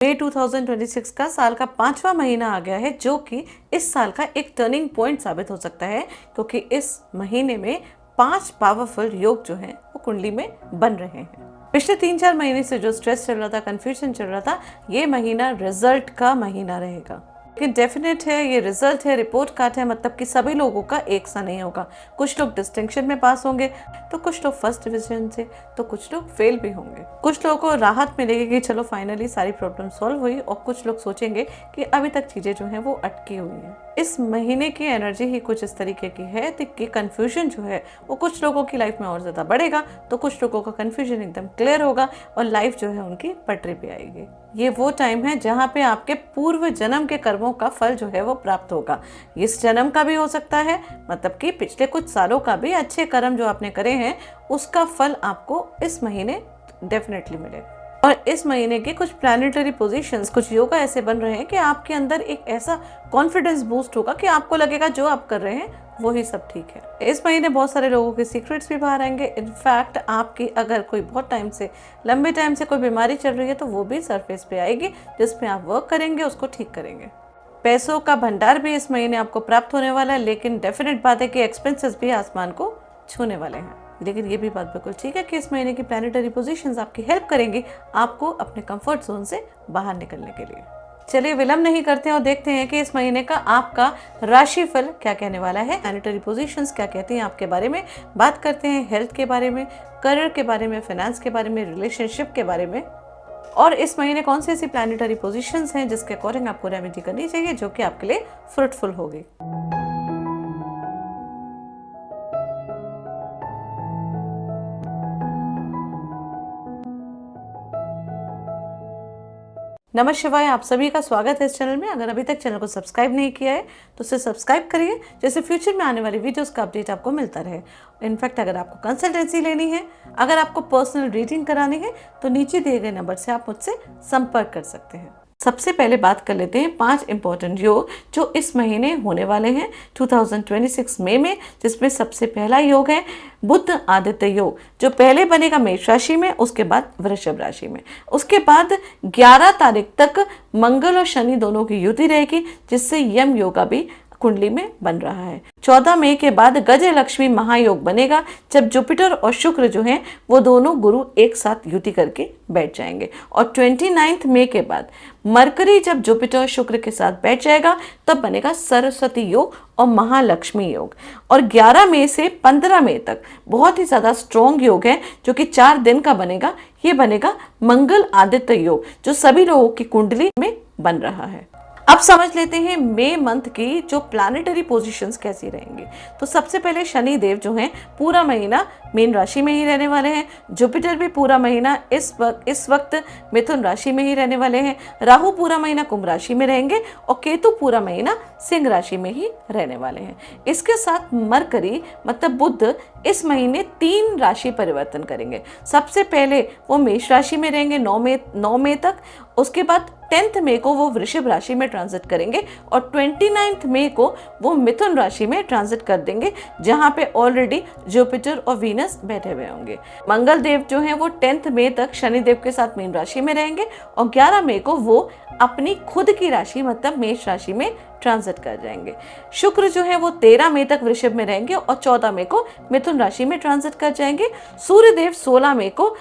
मई 2026 का साल का 5वां महीना आ गया है, जो कि इस साल का एक टर्निंग पॉइंट साबित हो सकता है, क्योंकि इस महीने में 5 पावरफुल योग जो हैं वो कुंडली में बन रहे हैं। पिछले 3-4 महीने से जो स्ट्रेस चल रहा था, कंफ्यूजन चल रहा था, ये महीना रिजल्ट का महीना रहेगा। लेकिन डेफिनेट है, ये रिजल्ट है, रिपोर्ट कार्ड है, मतलब कि सभी लोगों का एक सा नहीं होगा। कुछ लोग डिस्टिंक्शन में पास होंगे, तो कुछ लोग फर्स्ट डिवीजन से, तो कुछ लोग फेल भी होंगे। कुछ लोगों को राहत मिलेगी कि चलो फाइनली सारी प्रॉब्लम सॉल्व हुई, और कुछ लोग सोचेंगे कि अभी तक चीजें जो हैं वो अटकी हुई हैं। इस महीने की एनर्जी ही कुछ इस तरीके की है कि कंफ्यूजन जो है वो कुछ लोगों की लाइफ में और ज्यादा बढ़ेगा, तो कुछ लोगों का कंफ्यूजन एकदम क्लियर होगा और लाइफ जो है उनकी पटरी पे आएगी। ये वो टाइम है जहाँ पे आपके पूर्व जन्म के कर्मों का फल जो है वो प्राप्त होगा। इस जन्म का भी हो सकता है, मतलब कि पिछले कुछ सालों का भी अच्छे कर्म जो आपने करे हैं उसका फल आपको इस महीने डेफिनेटली मिलेगा। और इस महीने के कुछ प्लैनेटरी पोजीशंस, कुछ योग ऐसे बन रहे हैं कि आपके अंदर एक ऐसा कॉन्फिडेंस बूस्ट होगा कि आपको लगेगा जो आप कर रहे हैं वही सब ठीक है। इस महीने बहुत सारे लोगों के सीक्रेट्स भी बाहर आएंगे। इनफैक्ट आपकी अगर कोई बहुत टाइम से, लंबे टाइम से कोई बीमारी चल रही है तो वो भी सरफेस पे आएगी, जिसमें आप वर्क करेंगे, उसको ठीक करेंगे। पैसों का भंडार भी इस महीने आपको प्राप्त होने वाला है, लेकिन डेफिनेट बात है कि एक्सपेंसेस भी आसमान को छूने वाले हैं। लेकिन ये भी बात बिल्कुल ठीक है कि इस महीने की प्लैनेटरी पोजीशंस आपकी हेल्प करेंगी आपको अपने कंफर्ट जोन से बाहर निकलने के लिए। चलिए विलंब नहीं करते हैं और देखते हैं कि इस महीने का आपका राशिफल क्या कहने वाला है, प्लैनेटरी पोजीशंस क्या कहती हैं आपके बारे में। बात करते हैं हेल्थ के बारे में, करियर के बारे में, फाइनेंस के बारे में, रिलेशनशिप के बारे में, और इस महीने कौन सी ऐसी प्लैनेटरी पोजीशंस हैं जिसके अकॉर्डिंग आपको रेमेडी करनी चाहिए जो कि आपके लिए फ्रूटफुल होगी। नमः शिवाय, आप सभी का स्वागत है इस चैनल में। अगर अभी तक चैनल को सब्सक्राइब नहीं किया है तो उसे सब्सक्राइब करिए, जैसे फ्यूचर में आने वाली वीडियोस का अपडेट आपको मिलता रहे। इनफैक्ट अगर आपको कंसल्टेंसी लेनी है, अगर आपको पर्सनल रीडिंग करानी है, तो नीचे दिए गए नंबर से आप मुझसे संपर्क कर सकते हैं। सबसे पहले बात कर लेते हैं 5 इंपॉर्टेंट योग जो इस महीने होने वाले हैं 2026 मई में, जिसमें सबसे पहला योग है बुध आदित्य योग, जो पहले बनेगा मेष राशि में, उसके बाद वृषभ राशि में। उसके बाद 11 तारीख तक मंगल और शनि दोनों की युति रहेगी, जिससे यम योगा भी कुंडली में बन रहा है। 14 मई के बाद गज लक्ष्मी महायोग बनेगा, जब जुपिटर और शुक्र जो हैं वो दोनों गुरु एक साथ युति करके बैठ जाएंगे। और 29 मई के बाद मरकरी जब जुपिटर और शुक्र के साथ बैठ जाएगा तब बनेगा सरस्वती योग और महालक्ष्मी योग। और 11 मई से 15 मई तक बहुत ही ज्यादा स्ट्रॉन्ग योग है जो कि 4 दिन का बनेगा। ये बनेगा मंगल आदित्य योग, जो सभी लोगों की कुंडली में बन रहा है। अब समझ लेते हैं मई मंथ की जो प्लैनेटरी पोजीशंस कैसी रहेंगी। तो सबसे पहले शनि देव जो हैं पूरा महीना मीन राशि में ही रहने वाले हैं। जुपिटर भी पूरा महीना इस वक्त मिथुन राशि में ही रहने वाले हैं। राहु पूरा महीना कुंभ राशि में रहेंगे और केतु पूरा महीना सिंह राशि में ही रहने वाले हैं। इसके साथ मरकरी मतलब बुध इस महीने 3 राशि परिवर्तन करेंगे। सबसे पहले वो मेष राशि में रहेंगे 9 मई तक। उसके बाद 10 मई को वो वृषभ राशि में ट्रांजिट करेंगे और 29 मई को वो मिथुन राशि में ट्रांजिट कर देंगे, जहां पे ऑलरेडी जुपिटर और वीनस बैठे हुए होंगे। मंगल देव जो हैं वो 10 मई तक शनि देव के साथ मीन राशि में रहेंगे और 11 मई को वो अपनी खुद की राशि मतलब मेष राशि में ट्रांजिट कर जाएंगे। शुक्र जो है वो 13 मई तक वृषभ में रहेंगे और 14 मई को मिथुन राशि में ट्रांजिट कर जाएंगे। सूर्य देव 16 मई को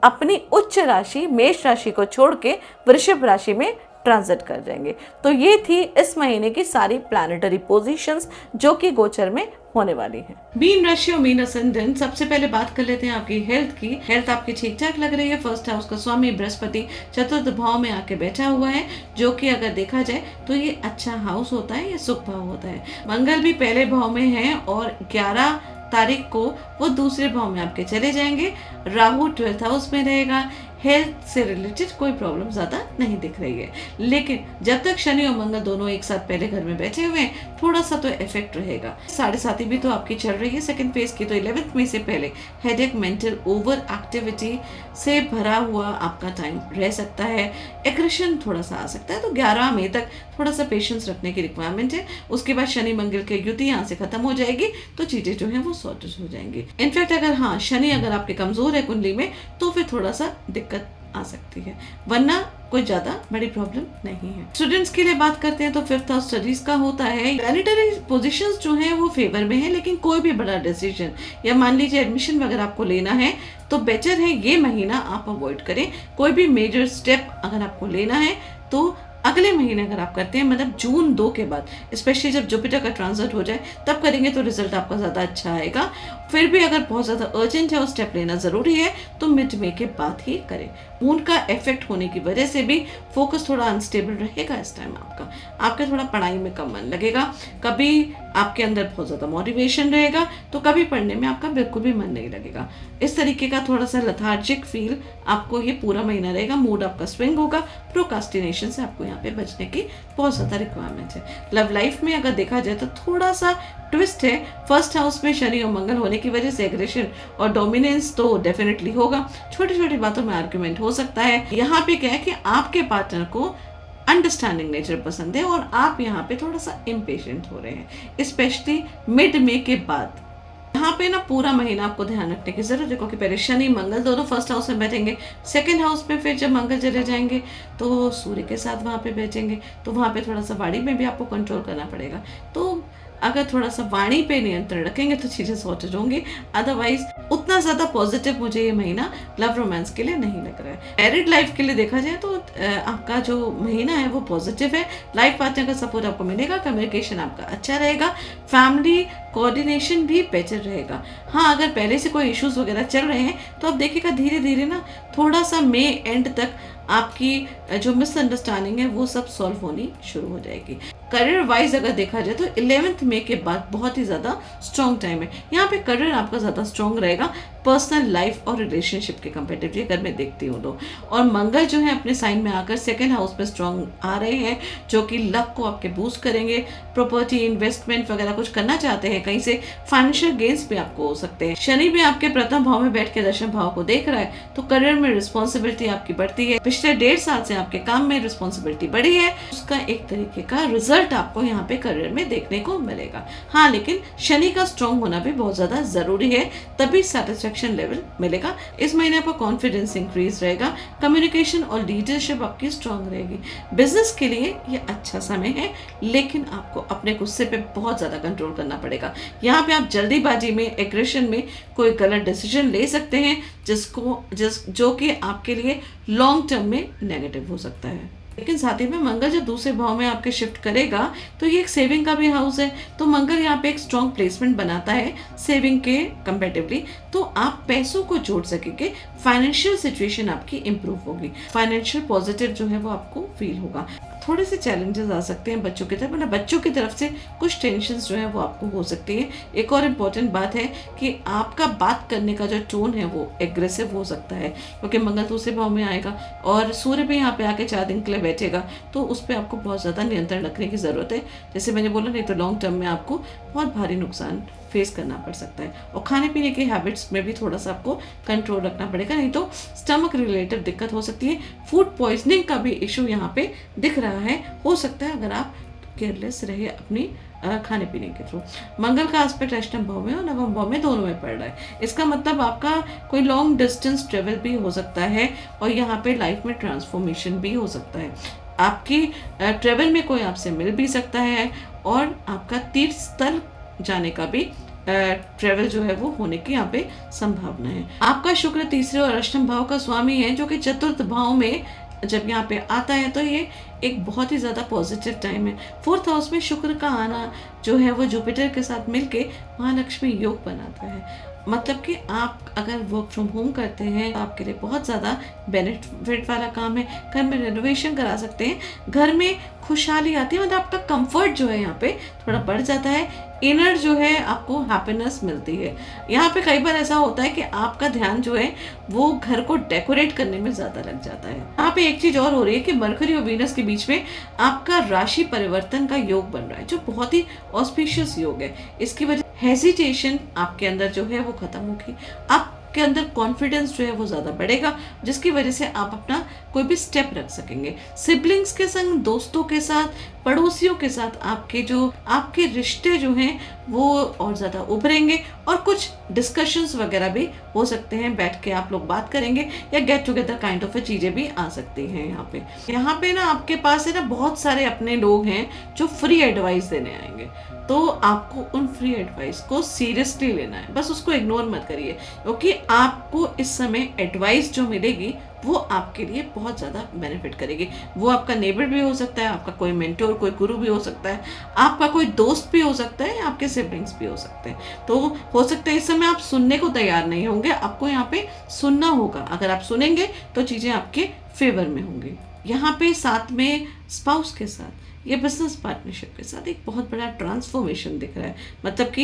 अपनी उच्च राशि मेष राशि को छोड़ के वृषभ राशि में ट्रांजिट कर जाएंगे। तो ये थी इस महीने की सारी प्लैनेटरी पोजीशंस जो कि गोचर में होने वाली है। मीन राशि और मीन असेंडेंट, सबसे पहले बात कर लेते हैं आपकी हेल्थ की। हेल्थ आपकी ठीक ठाक लग रही है। फर्स्ट हाउस का स्वामी बृहस्पति चतुर्थ भाव में आके बैठा हुआ है, जो कि अगर देखा जाए तो ये अच्छा हाउस होता है, ये सुख भाव होता है। मंगल भी पहले भाव में है और 11 तारीख को वो दूसरे भाव में आपके चले जाएंगे। राहु 12th हाउस में रहेगा। हेल्थ से रिलेटेड कोई प्रॉब्लम ज्यादा नहीं दिख रही है, लेकिन जब तक शनि और मंगल दोनों एक साथ पहले घर में बैठे हुए हैं थोड़ा सा तो इफेक्ट रहेगा। 7.5 भी तो आपकी चल रही है सेकंड फेज की, तो 11th मई से पहले हेडेक, मेंटल ओवर एक्टिविटी से भरा हुआ आपका टाइम रह सकता है। एग्रेशन थोड़ा सा आ सकता है, तो 11 मई तक थोड़ा सा पेशेंस रखने की रिक्वायरमेंट है। उसके बाद शनि मंगल की युति यहाँ से खत्म हो जाएगी तो चीजें जो है वो सॉर्टेड हो जाएंगी। इनफैक्ट अगर शनि अगर आपके कमजोर है कुंडली में तो फिर थोड़ा सा दिक्कत आ सकती है, वरना कोई ज्यादा बड़ी प्रॉब्लम नहीं है। स्टूडेंट्स के लिए बात करते हैं तो 5th हाउस स्टडीज का होता है। प्लैनेटरी पोजीशंस जो हैं वो फेवर में है, लेकिन कोई भी बड़ा डिसीजन या मान लीजिए एडमिशन वगैरह आपको लेना है तो बेटर है ये महीना आप अवॉइड करें। कोई भी मेजर स्टेप अगर आपको लेना है तो अगले महीने अगर आप करते हैं, मतलब जून 2 के बाद, स्पेशली जब जुपिटर का ट्रांजिट हो जाए तब करेंगे तो रिजल्ट आपका ज़्यादा अच्छा आएगा। फिर भी अगर बहुत ज़्यादा अर्जेंट है और स्टेप लेना ज़रूरी है तो मिड में के बाद ही करें। मून का इफेक्ट होने की वजह से भी फोकस थोड़ा अनस्टेबल रहेगा इस टाइम आपका थोड़ा पढ़ाई में कम मन लगेगा, कभी आपके अंदर बहुत ज़्यादा मोटिवेशन रहेगा तो कभी पढ़ने में आपका बिल्कुल भी मन नहीं लगेगा। इस तरीके का थोड़ा सा लथार्जिक फील आपको ये पूरा महीना रहेगा। मूड आपका स्विंग होगा। प्रोकास्टिनेशन से आपको यहाँ पे बचने की बहुत ज़्यादा रिक्वायरमेंट है। लव लाइफ में अगर देखा जाए तो थोड़ा सा ट्विस्ट है। 1st हाउस में शनि और मंगल होने की वजह से एग्रेशन और डोमिनेंस तो डेफिनेटली होगा। छोटी छोटी बातों में आर्ग्यूमेंट हो सकता है। यहाँ पे क्या है कि आपके पार्टनर को अंडरस्टैंडिंग नेचर पसंद है और आप यहाँ पे थोड़ा सा इम्पेशेंट हो रहे हैं, स्पेशली मिड में के बाद। यहाँ पे ना पूरा महीना आपको ध्यान रखने की जरूरत है, क्योंकि पहले शनि मंगल दोनों 1st हाउस में बैठेंगे। 2nd हाउस में फिर जब मंगल चले जाएंगे तो सूर्य के साथ वहाँ पे बैठेंगे, तो वहाँ पे थोड़ा सा वाणी में भी आपको कंट्रोल करना पड़ेगा। तो अगर थोड़ा सा वाणी पे नियंत्रण रखेंगे तो चीज़ें सॉर्टेड होंगी। अदरवाइज उतना ज़्यादा पॉजिटिव मुझे ये महीना लव रोमांस के लिए नहीं लग रहा है। मैरिड लाइफ के लिए देखा जाए तो आपका जो महीना है वो पॉजिटिव है। लाइफ पार्टनर का सपोर्ट आपको मिलेगा, कम्युनिकेशन आपका अच्छा रहेगा, फैमिली कोऑर्डिनेशन भी बेटर रहेगा। हाँ, अगर पहले से कोई इश्यूज वगैरह चल रहे हैं तो आप देखिएगा धीरे धीरे ना थोड़ा सा मई एंड तक आपकी जो मिसअंडरस्टैंडिंग है वो सब सॉल्व होनी शुरू हो जाएगी। करियर वाइज अगर देखा जाए तो 11th मई के बाद बहुत ही ज़्यादा स्ट्रॉन्ग टाइम है। यहाँ पे करियर आपका ज़्यादा स्ट्रॉन्ग रहेगा पर्सनल लाइफ और रिलेशनशिप के कंपेरेटिवली अगर मैं देखती हूँ तो। और मंगल जो है अपने साइन में आकर 2nd हाउस में स्ट्रॉन्ग आ रहे हैं, जो कि लक को आपके बूस्ट करेंगे। प्रॉपर्टी इन्वेस्टमेंट वगैरह कुछ करना चाहते हैं, कहीं से फाइनेंशियल गेन्स भी आपको हो सकते हैं। शनि भी आपके प्रथम भाव में बैठ के दशम भाव को देख रहा है, तो करियर में रिस्पॉन्सिबिलिटी आपकी बढ़ती है। पिछले 1.5 साल से आपके काम में रिस्पॉन्सिबिलिटी बढ़ी है, उसका एक तरीके का रिजल्ट आपको यहाँ पे करियर में देखने को मिलेगा। हाँ, लेकिन शनि का स्ट्रॉन्ग होना भी बहुत ज्यादा जरूरी है, तभी सेटिस्फेक्शन लेवल मिलेगा। इस महीने आपका कॉन्फिडेंस इंक्रीज रहेगा, कम्युनिकेशन और लीडरशिप आपकी स्ट्रॉन्ग रहेगी। बिजनेस के लिए ये अच्छा समय है, लेकिन आपको अपने गुस्से पे बहुत ज्यादा कंट्रोल करना पड़ेगा। यहाँ पे आप जल्दीबाजी में, एग्रेशन में कोई गलत डिसीजन ले सकते हैं जो कि आपके लिए लॉन्ग टर्म में नेगेटिव हो सकता है। लेकिन साथ ही में मंगल जब दूसरे भाव में आपके शिफ्ट करेगा तो ये एक सेविंग का भी हाउस है, तो मंगल यहाँ पे एक स्ट्रॉन्ग प्लेसमेंट बनाता है सेविंग के कंपैरेटिवली, तो आप पैसों को जोड़ सकेंगे। फाइनेंशियल सिचुएशन आपकी इंप्रूव होगी, फाइनेंशियल पॉजिटिव जो है वो आपको फील होगा। थोड़े से चैलेंजेस आ सकते हैं बच्चों की तरफ, मतलब बच्चों की तरफ से कुछ टेंशन जो है वो आपको हो सकती है। एक और इम्पोर्टेंट बात है कि आपका बात करने का जो टोन है वो एग्रेसिव हो सकता है, क्योंकि मंगल दूसरे भाव में आएगा और सूर्य भी यहाँ पे आके 4 दिन के लिए बैठेगा, तो उस पर आपको बहुत ज़्यादा नियंत्रण रखने की ज़रूरत है। जैसे मैंने बोला, नहीं तो लॉन्ग टर्म में आपको बहुत भारी नुकसान फेस करना पड़ सकता है। और खाने पीने के हैबिट्स में भी थोड़ा सा आपको कंट्रोल रखना पड़ेगा, नहीं तो स्टमक रिलेटेड दिक्कत हो सकती है। फूड पॉइजनिंग का भी इशू यहाँ पे दिख रहा है, हो सकता है अगर आप केयरलेस रहे अपनी खाने पीने के थ्रू। मंगल का एस्पेक्ट अष्टम भाव में और नवम भाव में दोनों में पड़ रहा है, इसका मतलब आपका कोई लॉन्ग डिस्टेंस ट्रेवल भी हो सकता है और यहाँ पे लाइफ में ट्रांसफॉर्मेशन भी हो सकता है। आपकी ट्रेवल में कोई आपसे मिल भी सकता है और आपका तीर्थ स्थल जाने का भी ट्रेवल जो है वो होने की यहाँ पे संभावना है। आपका शुक्र तीसरे और अष्टम भाव का स्वामी है, जो कि चतुर्थ भाव में जब यहाँ पे आता है तो ये एक बहुत ही ज़्यादा पॉजिटिव टाइम है। 4th हाउस में शुक्र का आना जो है वो जुपिटर के साथ मिलके महालक्ष्मी योग बनाता है। मतलब कि आप अगर वर्क फ्रॉम होम करते हैं तो आपके लिए बहुत ज़्यादा बेनिफिट वाला काम है। घर में रेनोवेशन करा सकते हैं, घर में खुशहाली आती है, मतलब आपका कंफर्ट जो है यहाँ पे थोड़ा बढ़ जाता है। इनर जो है आपको हैप्पीनेस मिलती है। यहाँ पे कई बार ऐसा होता है कि आपका ध्यान जो है वो घर को डेकोरेट करने में ज़्यादा लग जाता है। यहाँ पे एक चीज़ और हो रही है कि मरकरी और वीनस के बीच में आपका राशि परिवर्तन का योग बन रहा है, जो बहुत ही ऑस्पिशियस योग है। इसकी वजह हेजिटेशन आपके अंदर जो है वो खत्म होगी, आपके अंदर कॉन्फिडेंस जो है वो ज़्यादा बढ़ेगा, जिसकी वजह से आप अपना कोई भी स्टेप रख सकेंगे। सिबलिंग्स के संग, दोस्तों के साथ, पड़ोसियों के साथ आपके रिश्ते जो हैं वो और ज़्यादा उभरेंगे और कुछ डिस्कशंस वगैरह भी हो सकते हैं, बैठ के आप लोग बात करेंगे या गेट टुगेदर काइंड ऑफ चीज़ें भी आ सकती हैं। यहाँ पे ना आपके पास है ना बहुत सारे अपने लोग हैं जो फ्री एडवाइस देने आएंगे, तो आपको उन फ्री एडवाइस को सीरियसली लेना है, बस उसको इग्नोर मत करिए, क्योंकि आपको इस समय एडवाइस जो मिलेगी वो आपके लिए बहुत ज़्यादा बेनिफिट करेगी। वो आपका नेबर भी हो सकता है, आपका कोई मेंटोर, कोई गुरु भी हो सकता है, आपका कोई दोस्त भी हो सकता है, आपके सिबलिंग्स भी हो सकते हैं। तो हो सकता है इस समय आप सुनने को तैयार नहीं होंगे, आपको यहाँ पे सुनना होगा। अगर आप सुनेंगे तो चीज़ें आपके फेवर में होंगी। यहाँ पे साथ में स्पाउस के साथ या बिजनेस पार्टनरशिप के साथ एक बहुत बड़ा ट्रांसफॉर्मेशन दिख रहा है। मतलब कि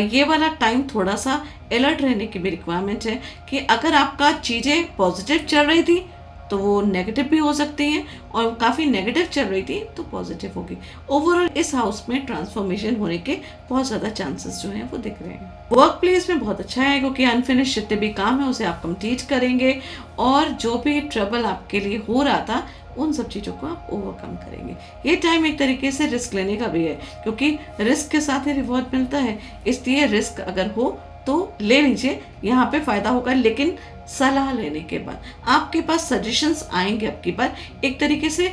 ये वाला टाइम थोड़ा सा अलर्ट रहने की भी रिक्वायरमेंट है कि अगर आपका चीज़ें पॉजिटिव चल रही थी तो वो नेगेटिव भी हो सकती हैं, और काफ़ी नेगेटिव चल रही थी तो पॉजिटिव होगी। ओवरऑल इस हाउस में ट्रांसफॉर्मेशन होने के बहुत ज़्यादा चांसेस जो हैं वो दिख रहे हैं। वर्क प्लेस में बहुत अच्छा है, क्योंकि अनफिनिश जितने भी काम है उसे आप कंप्लीट करेंगे, और जो भी ट्रबल आपके लिए हो रहा था उन सब चीज़ों को आप ओवरकम करेंगे। ये टाइम एक तरीके से रिस्क लेने का भी है, क्योंकि रिस्क के साथ ही रिवॉर्ड मिलता है, इसलिए रिस्क अगर हो तो ले लीजिए, यहाँ पे फ़ायदा होगा। लेकिन सलाह लेने के बाद आपके पास सजेशंस आएंगे आपकी बार, एक तरीके से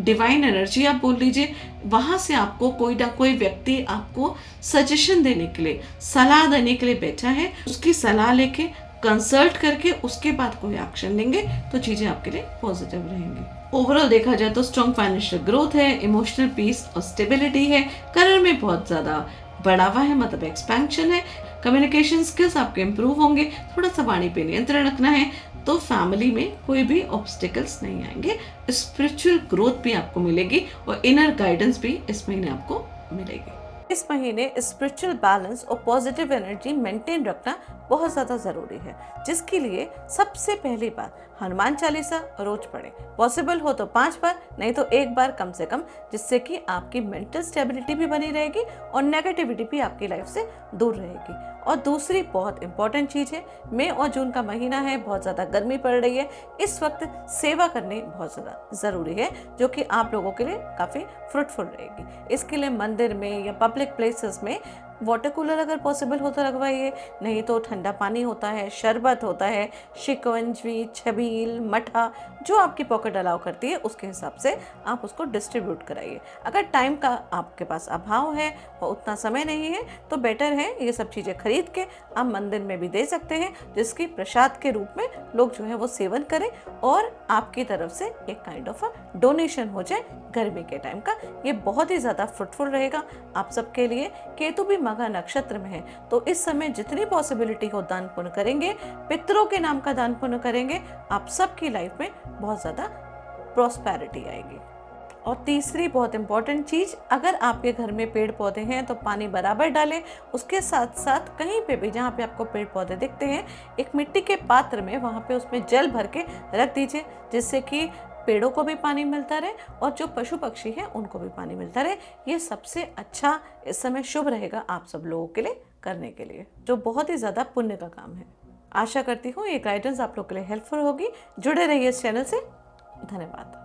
डिवाइन एनर्जी आप बोल लीजिए, वहाँ से आपको कोई ना कोई व्यक्ति आपको सजेशन देने के लिए, सलाह देने के लिए बैठा है। उसकी सलाह लेके कंसल्ट करके उसके बाद कोई एक्शन लेंगे तो चीज़ें आपके लिए पॉजिटिव रहेंगी। ओवरऑल देखा जाए तो स्ट्रॉन्ग फाइनेंशियल ग्रोथ है, इमोशनल पीस और स्टेबिलिटी है, करियर में बहुत ज़्यादा बढ़ावा है, मतलब एक्सपेंशन है, कम्युनिकेशन स्किल्स आपके इम्प्रूव होंगे, थोड़ा सा वाणी पे नियंत्रण रखना है, तो फैमिली में कोई भी ऑब्स्टिकल्स नहीं आएंगे। स्पिरिचुअल ग्रोथ भी आपको मिलेगी और इनर गाइडेंस भी इस महीने आपको मिलेगी। इस महीने स्पिरिचुअल बैलेंस और पॉजिटिव एनर्जी मेंटेन रखना बहुत ज़्यादा ज़रूरी है, जिसके लिए सबसे पहली बात हनुमान चालीसा रोज पढ़ें। पॉसिबल हो तो 5 बार, नहीं तो 1 बार कम से कम, जिससे कि आपकी मेंटल स्टेबिलिटी भी बनी रहेगी और नेगेटिविटी भी आपकी लाइफ से दूर रहेगी। और दूसरी बहुत इंपॉर्टेंट चीज़ है, मई और जून का महीना है, बहुत ज़्यादा गर्मी पड़ रही है, इस वक्त सेवा करनी बहुत ज़्यादा ज़रूरी है, जो कि आप लोगों के लिए काफ़ी फ्रूटफुल रहेगी। इसके लिए मंदिर में या पब्लिक प्लेसेस में वाटर कूलर अगर पॉसिबल हो तो लगवाइए, नहीं तो ठंडा पानी होता है, शरबत होता है, शिकंजी, छबील, मठा, जो आपकी पॉकेट अलाउ करती है उसके हिसाब से आप उसको डिस्ट्रीब्यूट कराइए। अगर टाइम का आपके पास अभाव है और उतना समय नहीं है तो बेटर है ये सब चीज़ें खरीद के आप मंदिर में भी दे सकते हैं, जिसकी प्रसाद के रूप में लोग जो है वो सेवन करें और आपकी तरफ से एक काइंड ऑफ अ डोनेशन हो जाए गर्मी के टाइम का। ये बहुत ही ज़्यादा फ्रूटफुल रहेगा आप सबके लिए। केतु भी मघा नक्षत्र में है, तो इस समय जितनी पॉसिबिलिटी हो दान पुण्य करेंगे, पितरों के नाम का दान पुण्य करेंगे, आप सबकी लाइफ में बहुत ज़्यादा प्रॉस्पेरिटी आएगी। और तीसरी बहुत इंपॉर्टेंट चीज़, अगर आपके घर में पेड़ पौधे हैं तो पानी बराबर डालें। उसके साथ साथ कहीं पे भी जहाँ पे आपको पेड़ पौधे दिखते हैं, एक मिट्टी के पात्र में वहाँ पे उसमें जल भर के रख दीजिए, जिससे कि पेड़ों को भी पानी मिलता रहे और जो पशु पक्षी हैं उनको भी पानी मिलता रहे। ये सबसे अच्छा इस समय शुभ रहेगा आप सब लोगों के लिए करने के लिए, जो बहुत ही ज़्यादा पुण्य का काम है। आशा करती हूँ ये गाइडेंस आप लोग के लिए हेल्पफुल होगी। जुड़े रहिए इस चैनल से। धन्यवाद।